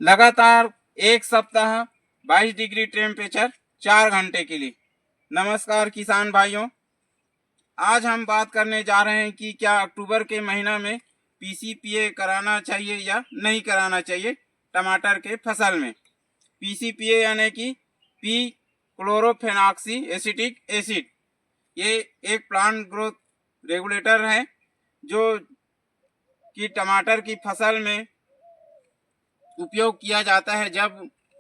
लगातार एक सप्ताह 22 डिग्री टेम्परेचर 4 घंटे के लिए। नमस्कार किसान भाइयों, आज हम बात करने जा रहे हैं कि क्या अक्टूबर के महीना में पीसीपीए कराना चाहिए या नहीं कराना चाहिए टमाटर के फसल में। पीसीपीए यानी कि पी क्लोरोफेनॉक्सी एसिटिक एसिड, ये एक प्लांट ग्रोथ रेगुलेटर है जो कि टमाटर की फसल में उपयोग किया जाता है जब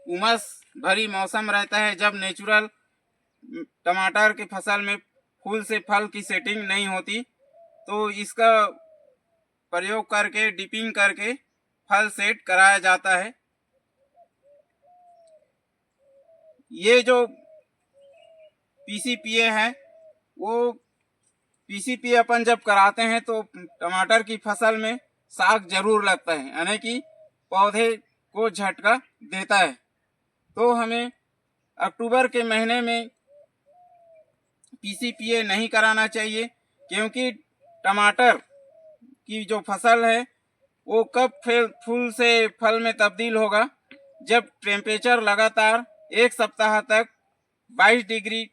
उमस भरी मौसम रहता है, जब नेचुरल टमाटर के फसल में फूल से फल की सेटिंग नहीं होती, तो इसका प्रयोग करके डिपिंग करके फल सेट कराया जाता है। ये जो पीसीपीए है वो पीसीपीए अपन जब कराते हैं तो टमाटर की फसल में साग जरूर लगता है, यानी कि पौधे को झटका देता है। तो हमें अक्टूबर के महीने में पीसीपीए नहीं कराना चाहिए, क्योंकि टमाटर की जो फसल है वो कब फूल से फल में तब्दील होगा, जब टेम्परेचर लगातार एक सप्ताह तक 22 डिग्री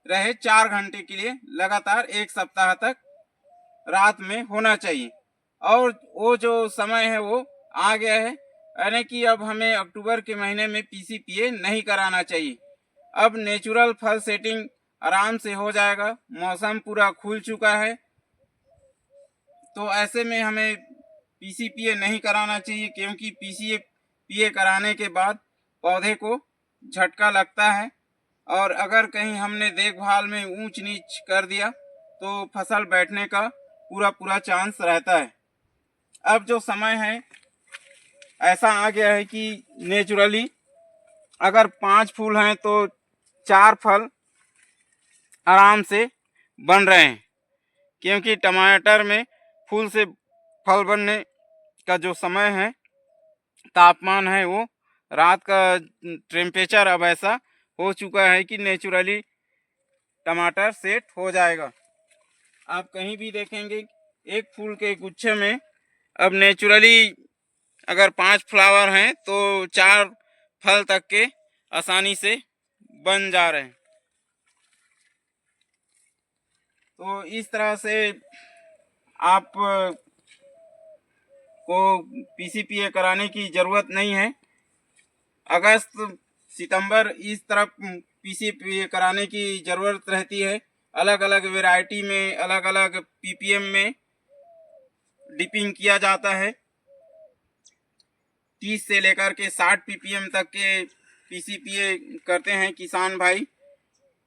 रहे 4 घंटे के लिए, लगातार एक सप्ताह तक रात में होना चाहिए। और वो जो समय है वो आ गया है, यानी कि अब हमें अक्टूबर के महीने में पीसीपीए नहीं कराना चाहिए। अब नेचुरल फल सेटिंग आराम से हो जाएगा, मौसम पूरा खुल चुका है, तो ऐसे में हमें पीसीपीए नहीं कराना चाहिए, क्योंकि पीसीपीए कराने के बाद पौधे को झटका लगता है और अगर कहीं हमने देखभाल में ऊंच नीच कर दिया तो फसल बैठने का पूरा चांस रहता है। अब जो समय है ऐसा आ गया है कि नेचुरली अगर 5 फूल हैं तो 4 फल आराम से बन रहे हैं, क्योंकि टमाटर में फूल से फल बनने का जो समय है, तापमान है, वो रात का टेम्परेचर अब ऐसा हो चुका है कि नेचुरली टमाटर सेट हो जाएगा। आप कहीं भी देखेंगे एक फूल के गुच्छे में अब नेचुरली अगर 5 फ्लावर हैं तो 4 फल तक के आसानी से बन जा रहे हैं। तो इस तरह से आप को पीसीपीए कराने की ज़रूरत नहीं है। अगस्त सितंबर इस तरफ पीसीपीए कराने की ज़रूरत रहती है। अलग अलग वैरायटी में अलग अलग पीपीएम में डिपिंग किया जाता है। 30 से लेकर के 60 पीपीएम तक के पीसीपीए करते हैं किसान भाई।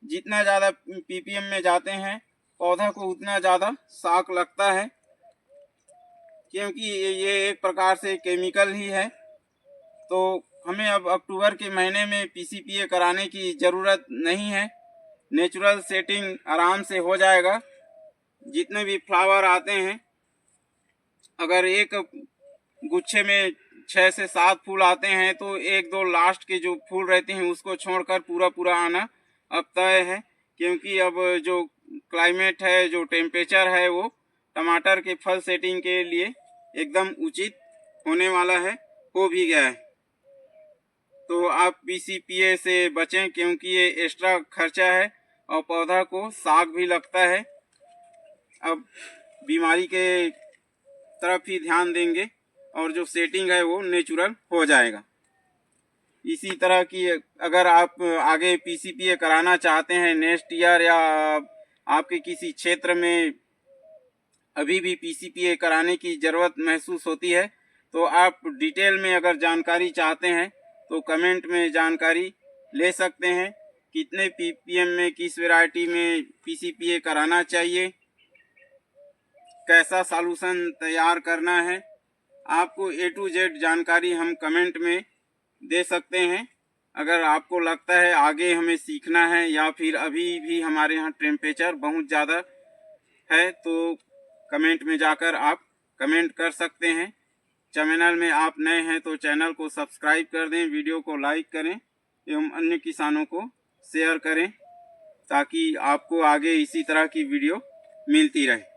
जितना ज़्यादा पीपीएम में जाते हैं पौधा को उतना ज़्यादा साक लगता है, क्योंकि ये एक प्रकार से केमिकल ही है। तो हमें अब अक्टूबर के महीने में पीसीपीए कराने की ज़रूरत नहीं है। नेचुरल सेटिंग आराम से हो जाएगा। जितने भी फ्लावर आते हैं, अगर एक गुच्छे में 6 से 7 फूल आते हैं तो 1-2 लास्ट के जो फूल रहते हैं उसको छोड़कर पूरा आना अब तय है, क्योंकि अब जो क्लाइमेट है, जो टेम्परेचर है, वो टमाटर के फल सेटिंग के लिए एकदम उचित होने वाला है, हो भी गया है। तो आप पीसीपीए से बचें, क्योंकि ये एक्स्ट्रा खर्चा है और पौधा को साग भी लगता है। अब बीमारी के तरफ ही ध्यान देंगे और जो सेटिंग है वो नेचुरल हो जाएगा। इसी तरह की अगर आप आगे पीसीपीए कराना चाहते हैं नेक्स्ट ईयर, या आपके किसी क्षेत्र में अभी भी पीसीपीए कराने की ज़रूरत महसूस होती है, तो आप डिटेल में अगर जानकारी चाहते हैं तो कमेंट में जानकारी ले सकते हैं। कितने पीपीएम में किस वैरायटी में पीसीपीए कराना चाहिए, कैसा सॉल्यूशन तैयार करना है, आपको A to Z जानकारी हम कमेंट में दे सकते हैं। अगर आपको लगता है आगे हमें सीखना है या फिर अभी भी हमारे यहाँ टेम्परेचर बहुत ज़्यादा है, तो कमेंट में जाकर आप कमेंट कर सकते हैं। चैनल में आप नए हैं तो चैनल को सब्सक्राइब कर दें, वीडियो को लाइक करें एवं अन्य किसानों को शेयर करें, ताकि आपको आगे इसी तरह की वीडियो मिलती रहे।